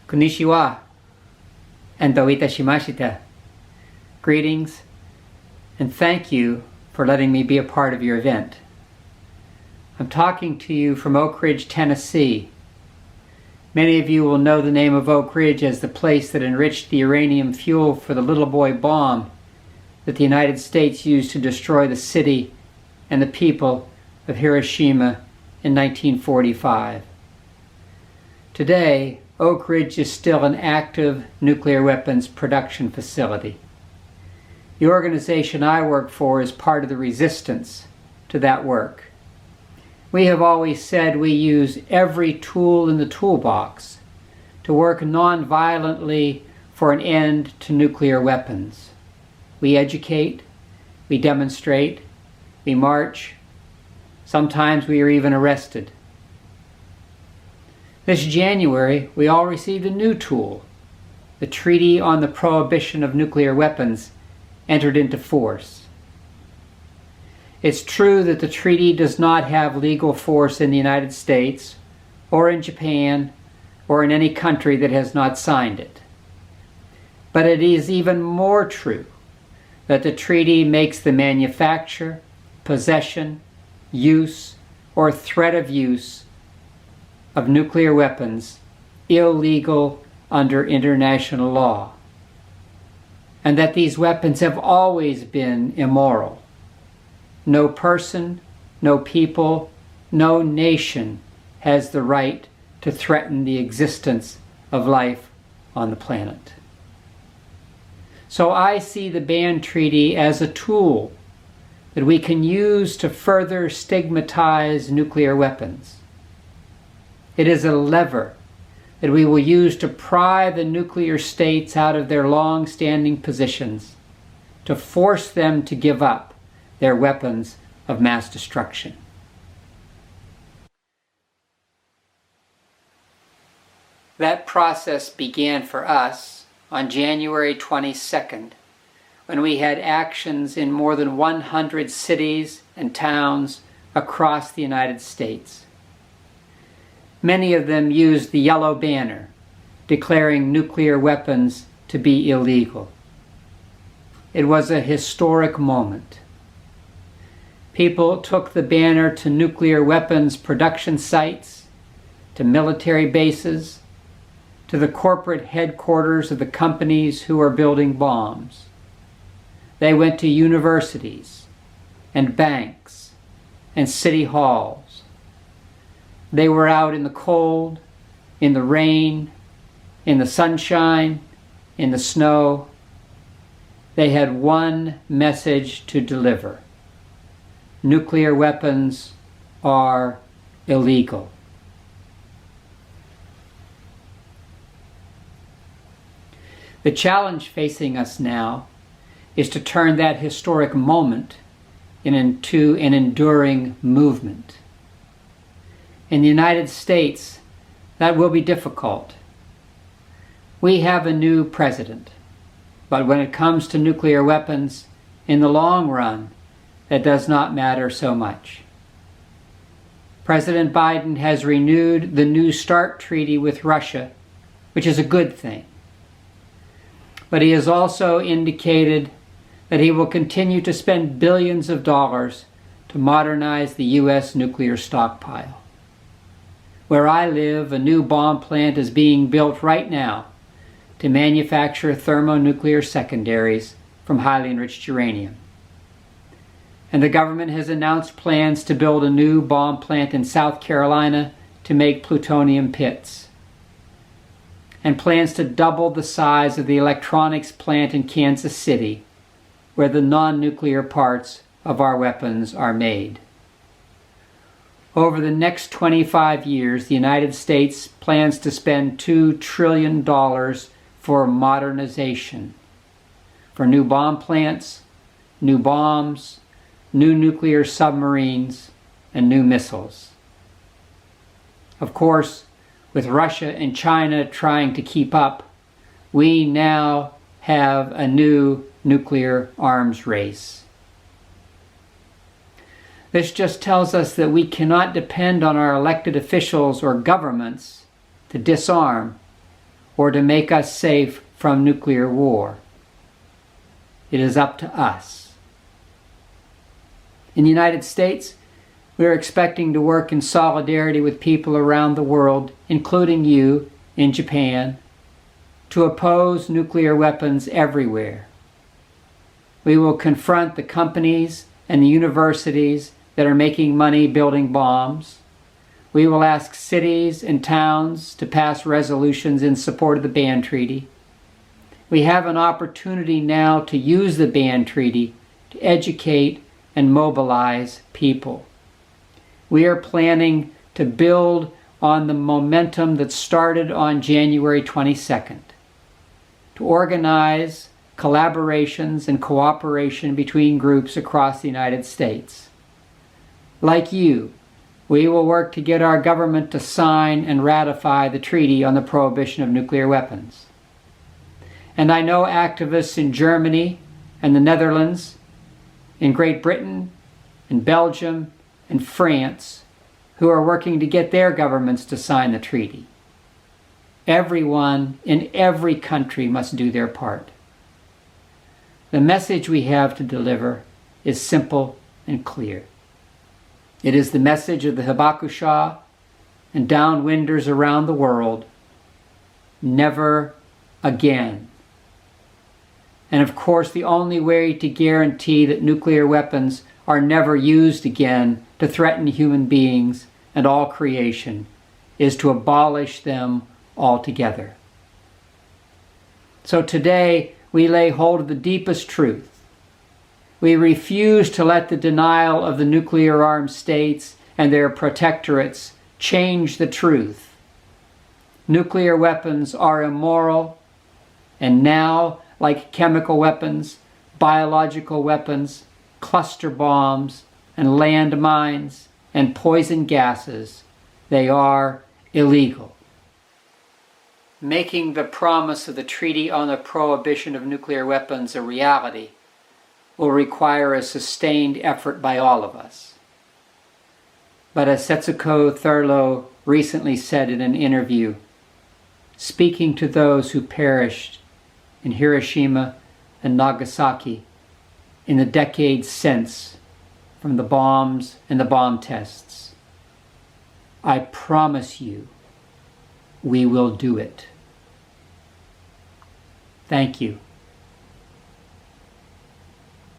Konnichiwa and do itashimashita. Greetings and thank you for letting me be a part of your event. I'm talking to you from Oak Ridge, Tennessee. Many of you will know the name of Oak Ridge as the place that enriched the uranium fuel for the Little Boy bomb that the United States used to destroy the city and the people of Hiroshima in 1945. Today, Oak Ridge is still an active nuclear weapons production facility. The organization I work for is part of the resistance to that work. We have always said we use every tool in the toolbox to work non-violently for an end to nuclear weapons. We educate, we demonstrate, we march. Sometimes we are even arrested. This January, we all received a new tool. The Treaty on the Prohibition of Nuclear Weapons entered into force. It's true that the treaty does not have legal force in the United States, or in Japan, or in any country that has not signed it. But it is even more true that the treaty makes the manufacture, possession, use, or threat of use of nuclear weapons illegal under international law, and that these weapons have always been immoral. No person, no people, no nation has the right to threaten the existence of life on the planet. So I see the ban treaty as a tool that we can use to further stigmatize nuclear weapons. It is a lever that we will use to pry the nuclear states out of their long-standing positions, to force them to give up their weapons of mass destruction. That process began for us on January 22nd, when we had actions in more than 100 cities and towns across the United States. Many of them used the yellow banner, declaring nuclear weapons to be illegal. It was a historic moment. People took the banner to nuclear weapons production sites, to military bases, to the corporate headquarters of the companies who are building bombs. They went to universities and banks and city halls. They were out in the cold, in the rain, in the sunshine, in the snow. They had one message to deliver. Nuclear weapons are illegal. The challenge facing us now is to turn that historic moment into an enduring movement. In the United States, that will be difficult. We have a new president, but when it comes to nuclear weapons, in the long run, that does not matter so much. President Biden has renewed the New START treaty with Russia, which is a good thing. But he has also indicated that he will continue to spend billions of dollars to modernize the U.S. nuclear stockpile. Where I live, a new bomb plant is being built right now to manufacture thermonuclear secondaries from highly enriched uranium. And the government has announced plans to build a new bomb plant in South Carolina to make plutonium pits, and plans to double the size of the electronics plant in Kansas City, where the non-nuclear parts of our weapons are made. Over the next 25 years, the United States plans to spend $2 trillion for modernization, for new bomb plants, new bombs, new nuclear submarines, and new missiles. Of course, with Russia and China trying to keep up, we now have a new nuclear arms race. This just tells us that we cannot depend on our elected officials or governments to disarm or to make us safe from nuclear war. It is up to us. In the United States, we are expecting to work in solidarity with people around the world, including you in Japan, to oppose nuclear weapons everywhere. We will confront the companies and the universities that are making money building bombs. We will ask cities and towns to pass resolutions in support of the ban treaty. We have an opportunity now to use the ban treaty to educate and mobilize people. We are planning to build on the momentum that started on January 22nd, to organize collaborations and cooperation between groups across the United States. Like you, we will work to get our government to sign and ratify the treaty on the prohibition of nuclear weapons. And I know activists in Germany and the Netherlands, in Great Britain, in Belgium, and France, who are working to get their governments to sign the treaty. Everyone in every country must do their part. The message we have to deliver is simple and clear. It is the message of the Hibakusha and downwinders around the world: never again. And of course, the only way to guarantee that nuclear weapons are never used again to threaten human beings and all creation is to abolish them altogether. So today, we lay hold of the deepest truth. We refuse to let the denial of the nuclear-armed states and their protectorates change the truth. Nuclear weapons are immoral, and now, like chemical weapons, biological weapons, cluster bombs, and landmines, and poison gases, they are illegal. Making the promise of the Treaty on the Prohibition of Nuclear Weapons a reality will require a sustained effort by all of us. But as Setsuko Thurlow recently said in an interview, speaking to those who perished in Hiroshima and Nagasaki in the decades since from the bombs and the bomb tests, I promise you, we will do it. Thank you.